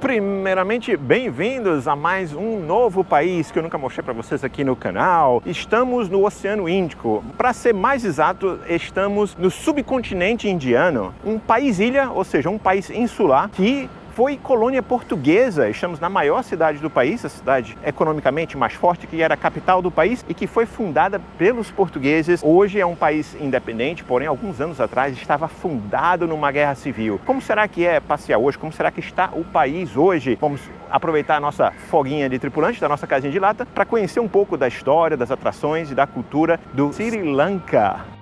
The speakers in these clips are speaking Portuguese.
Primeiramente, bem-vindos a mais um novo país que eu nunca mostrei para vocês aqui no canal. Estamos no Oceano Índico. Para ser mais exato, estamos no subcontinente indiano, um país-ilha, ou seja, um país insular que foi colônia portuguesa. Estamos na maior cidade do país, a cidade economicamente mais forte, que era a capital do país e que foi fundada pelos portugueses. Hoje é um país independente, porém, alguns anos atrás estava fundado numa guerra civil. Como será que é passear hoje? Como será que está o país hoje? Vamos aproveitar a nossa foguinha de tripulante, da nossa casinha de lata, para conhecer um pouco da história, das atrações e da cultura do Sri Lanka.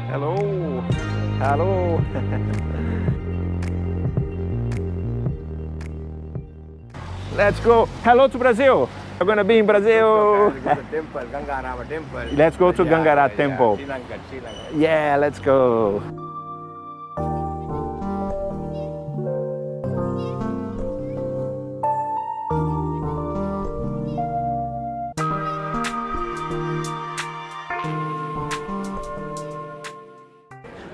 Hello, hello. Let's go. Hello to Brazil. We're gonna be in Brazil. Temple, Gangarama temple. Let's go to Gangara temple. Sri Lanka, Sri Lanka. Yeah, let's go.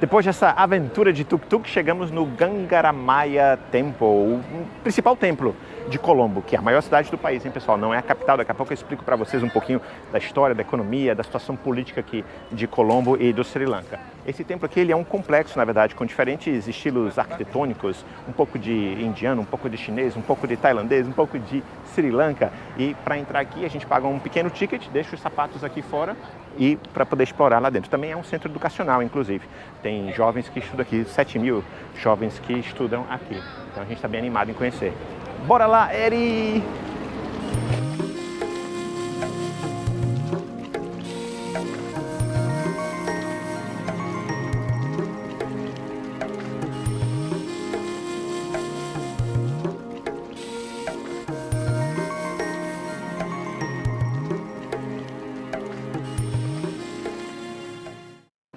Depois dessa aventura de tuk-tuk, chegamos no Gangaramaya Temple, o principal templo de Colombo, que é a maior cidade do país, hein, pessoal? Não é a capital. Daqui a pouco eu explico para vocês um pouquinho da história, da economia, da situação política aqui de Colombo e do Sri Lanka. Esse templo aqui ele é um complexo, na verdade, com diferentes estilos arquitetônicos, um pouco de indiano, um pouco de chinês, um pouco de tailandês, um pouco de Sri Lanka. E para entrar aqui a gente paga um pequeno ticket, deixa os sapatos aqui fora e para poder explorar lá dentro. Também é um centro educacional, inclusive. Tem jovens que estudam aqui, 7.000 jovens que estudam aqui. Então a gente está bem animado em conhecer. Bora lá, Eri!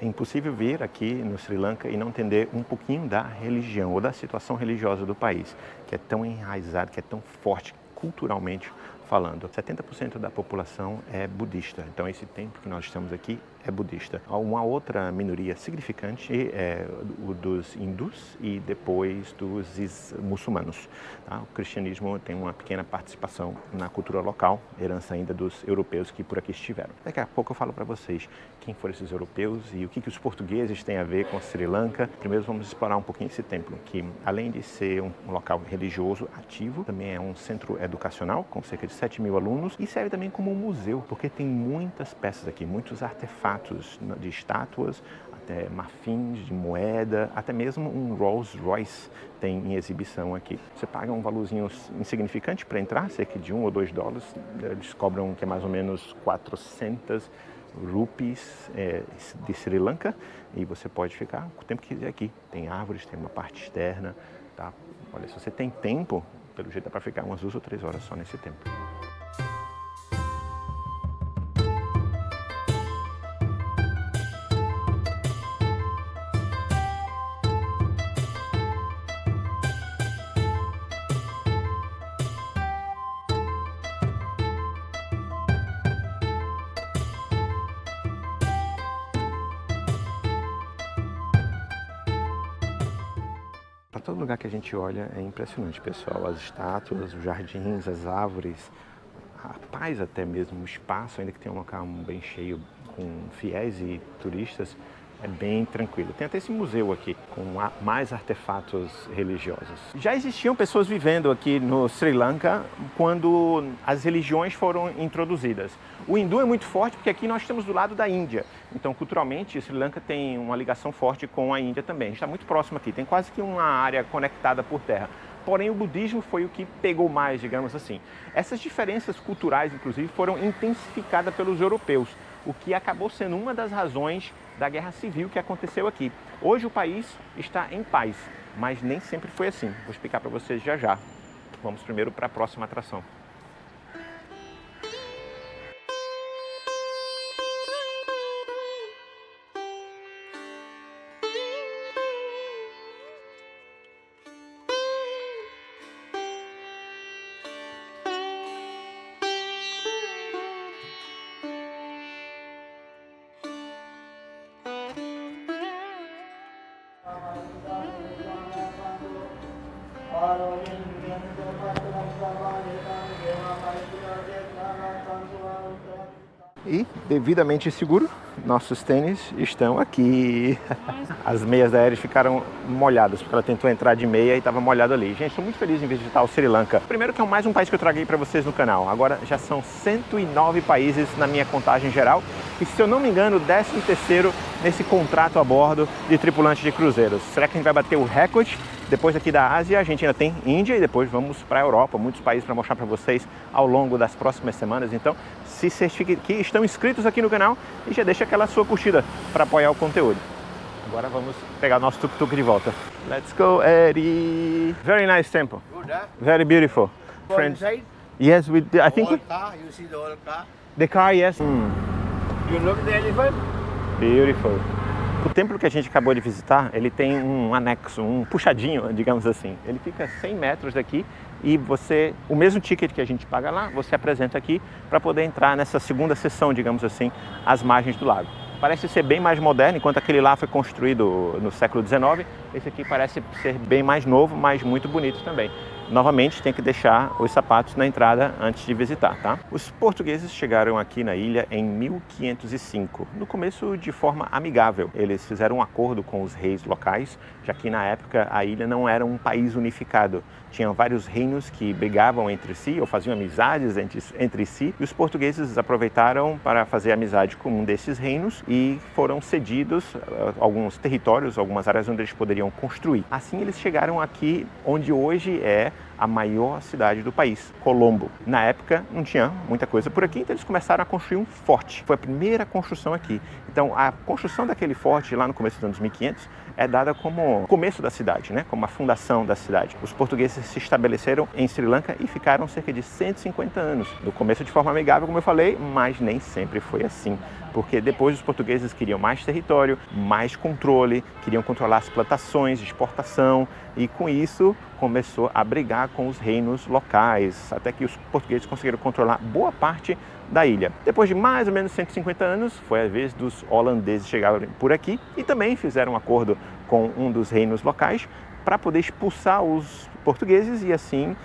É impossível vir aqui no Sri Lanka e não entender um pouquinho da religião ou da situação religiosa do país, que é tão enraizado, que é tão forte culturalmente falando. 70% da população é budista, então esse templo que nós estamos aqui é budista. Uma outra minoria significante é o dos hindus e depois dos muçulmanos. Tá? O cristianismo tem uma pequena participação na cultura local, herança ainda dos europeus que por aqui estiveram. Daqui a pouco eu falo para vocês quem foram esses europeus e o que os portugueses têm a ver com Sri Lanka. Primeiro vamos explorar um pouquinho esse templo, que além de ser um local religioso ativo, também é um centro educacional com cerca de 7.000 alunos e serve também como um museu, porque tem muitas peças aqui, muitos artefatos de estátuas, até marfins de moeda, até mesmo um Rolls Royce tem em exibição aqui. Você paga um valorzinho insignificante para entrar, cerca de $1 ou $2, eles cobram que é mais ou menos 400 rupees de Sri Lanka e você pode ficar o tempo que quiser aqui. Tem árvores, tem uma parte externa, tá? Olha, se você tem tempo, pelo jeito dá para ficar umas 2 ou 3 horas só nesse templo. Para todo lugar que a gente olha é impressionante, pessoal. As estátuas, os jardins, as árvores, a paz até mesmo, o espaço, ainda que tenha um local bem cheio com fiéis e turistas, é bem tranquilo. Tem até esse museu aqui com mais artefatos religiosos. Já existiam pessoas vivendo aqui no Sri Lanka quando as religiões foram introduzidas. O hindu é muito forte porque aqui nós estamos do lado da Índia. Então, culturalmente, o Sri Lanka tem uma ligação forte com a Índia também. A gente está muito próximo aqui, tem quase que uma área conectada por terra. Porém, o budismo foi o que pegou mais, digamos assim. Essas diferenças culturais, inclusive, foram intensificadas pelos europeus, o que acabou sendo uma das razões da guerra civil que aconteceu aqui. Hoje o país está em paz, mas nem sempre foi assim. Vou explicar para vocês já já. Vamos primeiro para a próxima atração. E, devidamente seguro, nossos tênis estão aqui. As meias da Ares ficaram molhadas, porque ela tentou entrar de meia e estava molhada ali. Gente, estou muito feliz em visitar o Sri Lanka. Primeiro que é mais um país que eu traguei para vocês no canal. Agora já são 109 países na minha contagem geral. E, se eu não me engano, o 13º nesse contrato a bordo de tripulante de cruzeiros. Será que a gente vai bater o recorde? Depois aqui da Ásia, a gente ainda tem Índia e depois vamos para a Europa, muitos países para mostrar para vocês ao longo das próximas semanas. Então, se certifiquem que estão inscritos aqui no canal e já deixa aquela sua curtida para apoiar o conteúdo. Agora vamos pegar nosso tuk-tuk de volta. Let's go, Eddie! Very nice temple. Good, huh? Very beautiful. Go inside. Yes, I think Whole car, you see the whole car. the car, yes. You look at the elephant? Beautiful. O templo que a gente acabou de visitar, ele tem um anexo, um puxadinho, digamos assim. Ele fica 100 metros daqui e o mesmo ticket que a gente paga lá, você apresenta aqui para poder entrar nessa segunda sessão, digamos assim, às margens do lago. Parece ser bem mais moderno, enquanto aquele lá foi construído no século XIX, esse aqui parece ser bem mais novo, mas muito bonito também. Novamente, tem que deixar os sapatos na entrada antes de visitar, tá? Os portugueses chegaram aqui na ilha em 1505, no começo de forma amigável. Eles fizeram um acordo com os reis locais, já que na época a ilha não era um país unificado. Tinham vários reinos que brigavam entre si ou faziam amizades entre si, e os portugueses aproveitaram para fazer amizade com um desses reinos e foram cedidos alguns territórios, algumas áreas onde eles poderiam construir. Assim eles chegaram aqui onde hoje é a maior cidade do país, Colombo. Na época não tinha muita coisa por aqui, então eles começaram a construir um forte. Foi a primeira construção aqui. Então a construção daquele forte lá no começo dos anos 1500 é dada como o começo da cidade, né? Como a fundação da cidade. Os portugueses se estabeleceram em Sri Lanka e ficaram cerca de 150 anos. No começo de forma amigável, como eu falei, mas nem sempre foi assim. Porque depois os portugueses queriam mais território, mais controle, queriam controlar as plantações de exportação e com isso começou a brigar com os reinos locais, até que os portugueses conseguiram controlar boa parte da ilha. Depois de mais ou menos 150 anos, foi a vez dos holandeses chegarem por aqui e também fizeram um acordo com um dos reinos locais para poder expulsar os portugueses e assim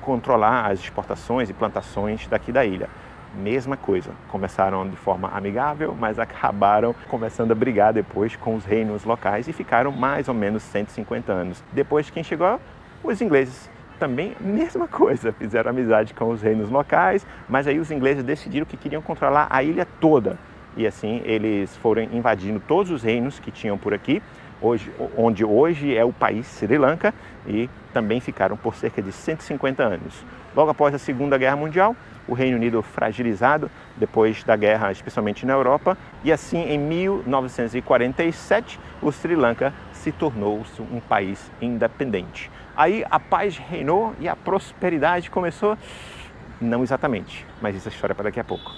controlar as exportações e plantações daqui da ilha. Mesma coisa, começaram de forma amigável, mas acabaram começando a brigar depois com os reinos locais e ficaram mais ou menos 150 anos. Depois quem chegou? Os ingleses. Também mesma coisa, fizeram amizade com os reinos locais, mas aí os ingleses decidiram que queriam controlar a ilha toda. E assim eles foram invadindo todos os reinos que tinham por aqui, onde hoje é o país Sri Lanka, e também ficaram por cerca de 150 anos. Logo após a Segunda Guerra Mundial, o Reino Unido fragilizado depois da guerra, especialmente na Europa, e assim em 1947 o Sri Lanka se tornou um país independente. Aí a paz reinou e a prosperidade começou? Não exatamente, mas essa história é para daqui a pouco.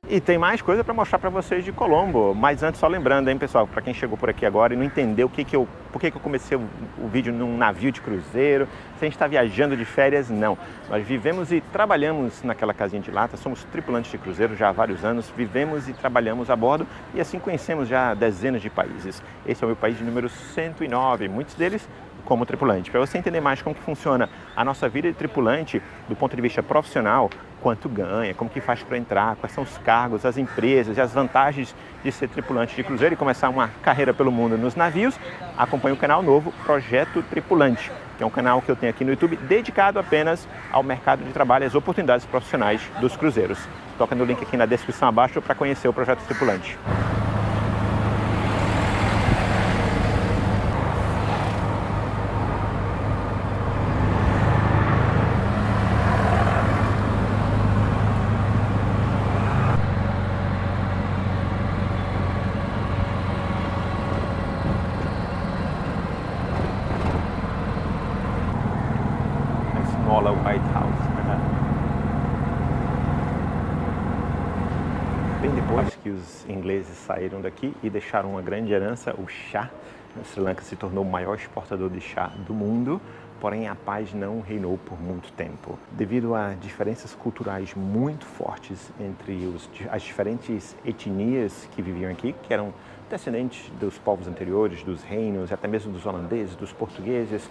E tem mais coisa para mostrar para vocês de Colombo, mas antes só lembrando, hein, pessoal, para quem chegou por aqui agora e não entendeu por que eu comecei o vídeo num navio de cruzeiro, se a gente está viajando de férias, não. Nós vivemos e trabalhamos naquela casinha de lata, somos tripulantes de cruzeiro já há vários anos, vivemos e trabalhamos a bordo e assim conhecemos já dezenas de países. Esse é o meu país de número 109, muitos deles como tripulante. Para você entender mais como que funciona a nossa vida de tripulante do ponto de vista profissional, quanto ganha, como que faz para entrar, quais são os cargos, as empresas e as vantagens de ser tripulante de cruzeiro e começar uma carreira pelo mundo nos navios, acompanhe o canal novo Projeto Tripulante, que é um canal que eu tenho aqui no YouTube dedicado apenas ao mercado de trabalho e às oportunidades profissionais dos cruzeiros. Toca no link aqui na descrição abaixo para conhecer o Projeto Tripulante. White House. bem depois que os ingleses saíram daqui e deixaram uma grande herança, o chá. O Sri Lanka se tornou o maior exportador de chá do mundo, porém a paz não reinou por muito tempo. Devido a diferenças culturais muito fortes entre as diferentes etnias que viviam aqui, que eram descendentes dos povos anteriores, dos reinos, até mesmo dos holandeses, dos portugueses,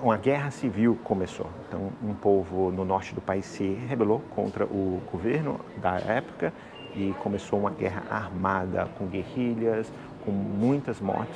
uma guerra civil começou. Então, um povo no norte do país se rebelou contra o governo da época e começou uma guerra armada, com guerrilhas, com muitas mortes.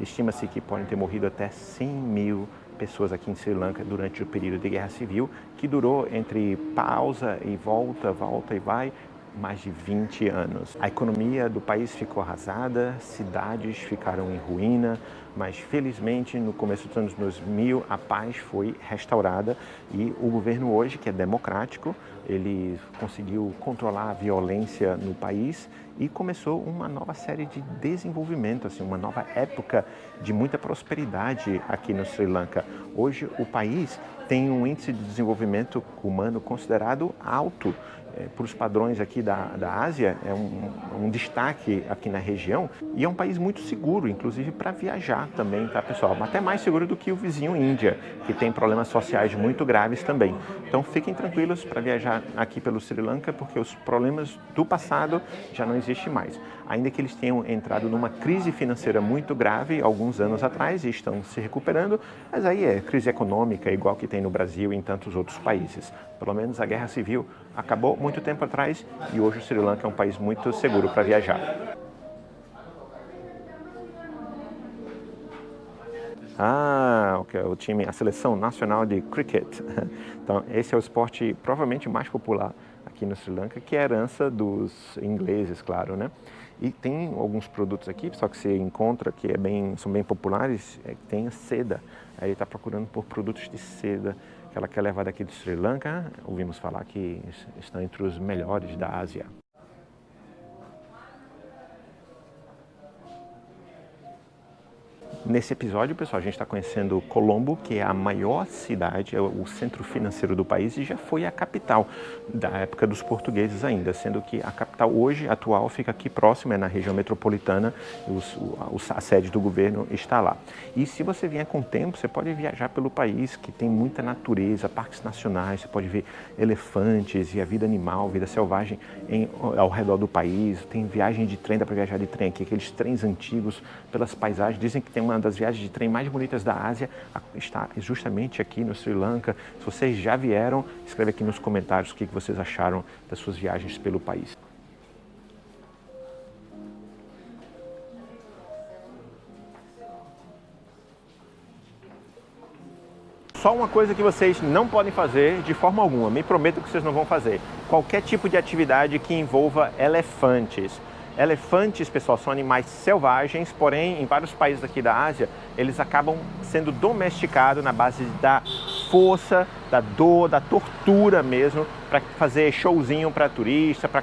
Estima-se que podem ter morrido até 100 mil pessoas aqui em Sri Lanka durante o período de guerra civil, que durou entre pausa e volta, volta e vai, mais de 20 anos. A economia do país ficou arrasada, cidades ficaram em ruína, mas felizmente no começo dos anos 2000 a paz foi restaurada e o governo hoje, que é democrático, ele conseguiu controlar a violência no país e começou uma nova série de desenvolvimento, assim, uma nova época de muita prosperidade aqui no Sri Lanka. Hoje o país tem um índice de desenvolvimento humano considerado alto. Para os padrões aqui da Ásia, é um destaque aqui na região e é um país muito seguro, inclusive para viajar também, tá, pessoal? Até mais seguro do que o vizinho Índia, que tem problemas sociais muito graves também. Então fiquem tranquilos para viajar aqui pelo Sri Lanka, porque os problemas do passado já não existem mais. Ainda que eles tenham entrado numa crise financeira muito grave alguns anos atrás e estão se recuperando, mas aí é crise econômica igual que tem no Brasil e em tantos outros países. Pelo menos a guerra civil acabou muito tempo atrás e hoje o Sri Lanka é um país muito seguro para viajar. O time, a seleção nacional de cricket. Então, esse é o esporte provavelmente mais popular aqui no Sri Lanka, que é a herança dos ingleses, claro, né? E tem alguns produtos aqui, só que você encontra que são bem populares, tem a seda. Aí ele está procurando por produtos de seda, que ela quer levar daqui do Sri Lanka. Ouvimos falar que estão entre os melhores da Ásia. Nesse episódio, pessoal, a gente está conhecendo Colombo, que é a maior cidade, é o centro financeiro do país e já foi a capital da época dos portugueses ainda, sendo que a capital hoje, atual, fica aqui próxima, é na região metropolitana, a sede do governo está lá. E se você vier com tempo, você pode viajar pelo país, que tem muita natureza, parques nacionais, você pode ver elefantes e a vida animal, vida selvagem ao redor do país, tem viagem de trem, dá para viajar de trem aqui, aqueles trens antigos pelas paisagens, dizem que tem uma das viagens de trem mais bonitas da Ásia, está justamente aqui no Sri Lanka. Se vocês já vieram, escreve aqui nos comentários o que vocês acharam das suas viagens pelo país. Só uma coisa que vocês não podem fazer de forma alguma, me prometo que vocês não vão fazer. Qualquer tipo de atividade que envolva elefantes. Elefantes, pessoal, são animais selvagens, porém, em vários países aqui da Ásia, eles acabam sendo domesticados na base da força, da dor, da tortura mesmo, para fazer showzinho para turista, para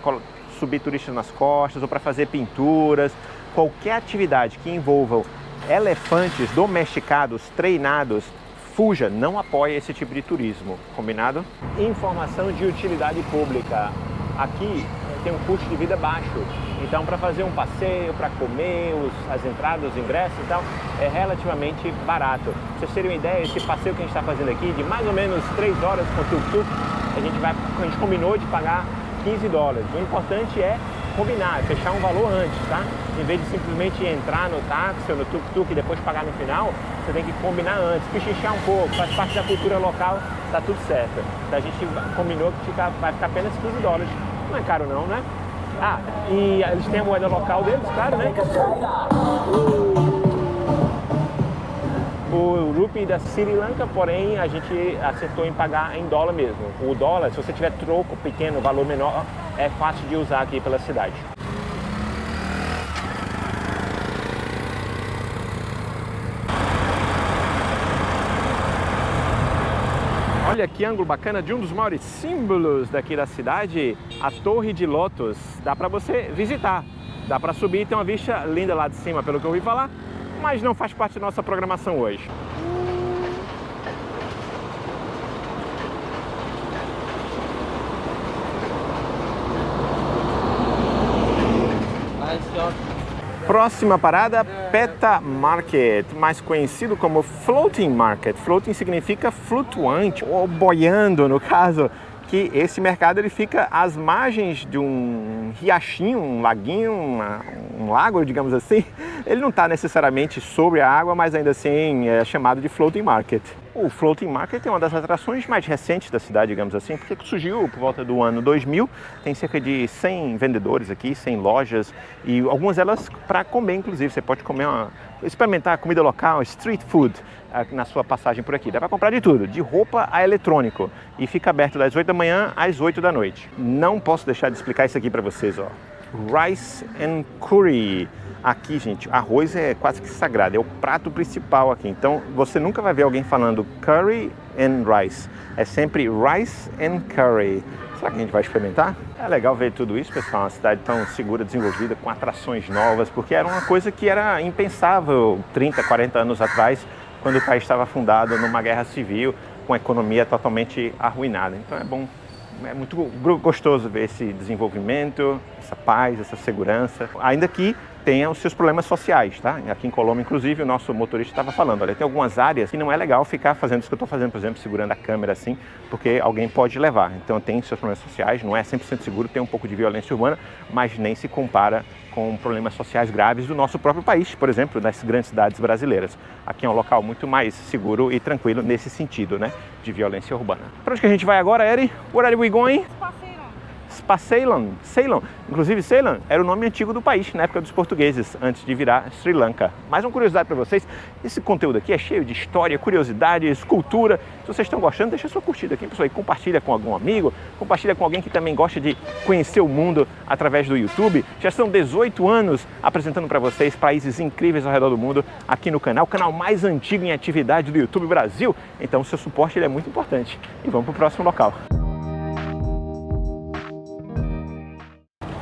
subir turistas nas costas ou para fazer pinturas. Qualquer atividade que envolva elefantes domesticados, treinados, fuja, não apoie esse tipo de turismo, combinado? Informação de utilidade pública. Aqui tem um custo de vida baixo, então para fazer um passeio, para comer, as entradas, os ingressos e tal, é relativamente barato. Pra vocês terem uma ideia, esse passeio que a gente está fazendo aqui, de mais ou menos 3 horas com o tuk-tuk, a gente combinou de pagar $15. O importante é combinar, fechar um valor antes, tá? Em vez de simplesmente entrar no táxi ou no tuk-tuk e depois pagar no final, você tem que combinar antes, pichinchar um pouco, faz parte da cultura local, tá tudo certo. Então a gente combinou que vai ficar apenas $15. Não é caro não, né? Ah, e eles têm a moeda local deles, claro, né? O rupee da Sri Lanka, porém, a gente acertou em pagar em dólar mesmo. O dólar, se você tiver troco pequeno, valor menor, é fácil de usar aqui pela cidade. Olha que ângulo bacana de um dos maiores símbolos daqui da cidade, a Torre de Lotus. Dá para você visitar, dá para subir, tem uma vista linda lá de cima, pelo que eu ouvi falar, mas não faz parte da nossa programação hoje. Próxima parada, Peta Market, mais conhecido como Floating Market. Floating significa flutuante, ou boiando no caso, que esse mercado ele fica às margens de um riachinho, um laguinho, um lago, digamos assim. Ele não está necessariamente sobre a água, mas ainda assim é chamado de Floating Market. O Floating Market é uma das atrações mais recentes da cidade, digamos assim, porque surgiu por volta do ano 2000, tem cerca de 100 vendedores aqui, 100 lojas, e algumas delas para comer, inclusive. Você pode comer experimentar comida local, street food, na sua passagem por aqui. Dá para comprar de tudo, de roupa a eletrônico, e fica aberto das 8 da manhã às 8 da noite. Não posso deixar de explicar isso aqui para vocês, ó. Rice and curry. Aqui, gente, arroz é quase que sagrado, é o prato principal aqui. Então, você nunca vai ver alguém falando curry and rice. É sempre rice and curry. Será que a gente vai experimentar? É legal ver tudo isso, pessoal. Uma cidade tão segura, desenvolvida, com atrações novas, porque era uma coisa que era impensável 30, 40 anos atrás, quando o país estava fundado numa guerra civil, com a economia totalmente arruinada. Então é bom, é muito gostoso ver esse desenvolvimento, essa paz, essa segurança, ainda que tenha os seus problemas sociais, tá? Aqui em Colômbia, inclusive, o nosso motorista estava falando, olha, tem algumas áreas que não é legal ficar fazendo isso que eu estou fazendo, por exemplo, segurando a câmera assim, porque alguém pode levar. Então tem seus problemas sociais, não é 100% seguro, tem um pouco de violência urbana, mas nem se compara com problemas sociais graves do nosso próprio país, por exemplo, das grandes cidades brasileiras. Aqui é um local muito mais seguro e tranquilo nesse sentido, né, de violência urbana. Para onde que a gente vai agora, Eri? Where are we going? Ceylon. Inclusive, Ceylon era o nome antigo do país na época dos portugueses, antes de virar Sri Lanka. Mais uma curiosidade para vocês, esse conteúdo aqui é cheio de história, curiosidades, cultura. Se vocês estão gostando, deixa sua curtida aqui, pessoal, e compartilha com algum amigo, compartilha com alguém que também gosta de conhecer o mundo através do YouTube. Já são 18 anos apresentando para vocês países incríveis ao redor do mundo aqui no canal, o canal mais antigo em atividade do YouTube Brasil. Então, o seu suporte ele é muito importante. E vamos para o próximo local.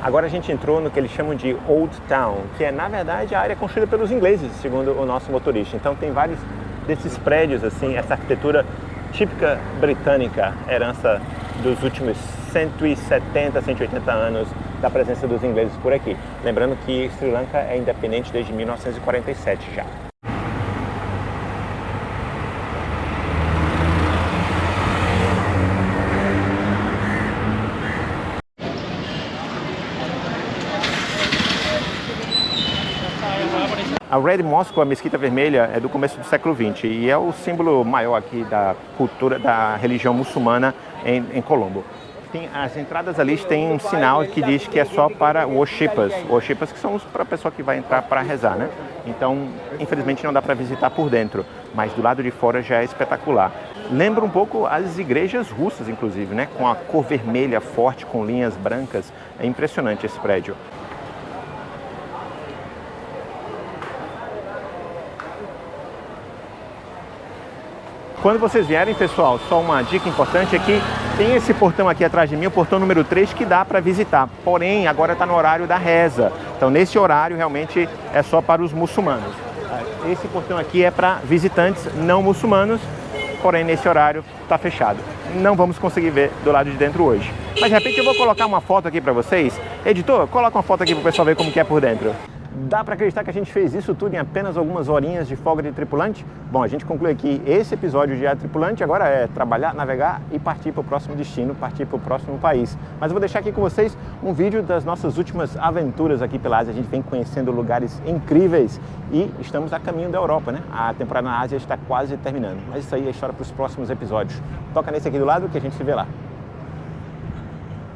Agora a gente entrou no que eles chamam de Old Town, que é, na verdade, a área construída pelos ingleses, segundo o nosso motorista. Então tem vários desses prédios, assim, essa arquitetura típica britânica, herança dos últimos 170, 180 anos da presença dos ingleses por aqui. Lembrando que Sri Lanka é independente desde 1947 já. A Red Mosque, a Mesquita Vermelha, é do começo do século XX e é o símbolo maior aqui da cultura, da religião muçulmana em Colombo. As entradas ali têm um sinal que diz que é só para worshippers que são para a pessoa que vai entrar para rezar, né? Então, infelizmente não dá para visitar por dentro, mas do lado de fora já é espetacular. Lembra um pouco as igrejas russas, inclusive, né? Com a cor vermelha forte, com linhas brancas. É impressionante esse prédio. Quando vocês vierem, pessoal, só uma dica importante é que tem esse portão aqui atrás de mim, o portão número 3, que dá para visitar. Porém, agora está no horário da reza. Então, nesse horário, realmente, é só para os muçulmanos. Esse portão aqui é para visitantes não muçulmanos, porém, nesse horário, está fechado. Não vamos conseguir ver do lado de dentro hoje. Mas, de repente, eu vou colocar uma foto aqui para vocês. Editor, coloca uma foto aqui para o pessoal ver como que é por dentro. Dá para acreditar que a gente fez isso tudo em apenas algumas horinhas de folga de tripulante? Bom, a gente conclui aqui esse episódio de Diário Tripulante. Agora é trabalhar, navegar e partir para o próximo destino, partir para o próximo país. Mas eu vou deixar aqui com vocês um vídeo das nossas últimas aventuras aqui pela Ásia. A gente vem conhecendo lugares incríveis e estamos a caminho da Europa, né? A temporada na Ásia está quase terminando. Mas isso aí é história para os próximos episódios. Toca nesse aqui do lado que a gente se vê lá.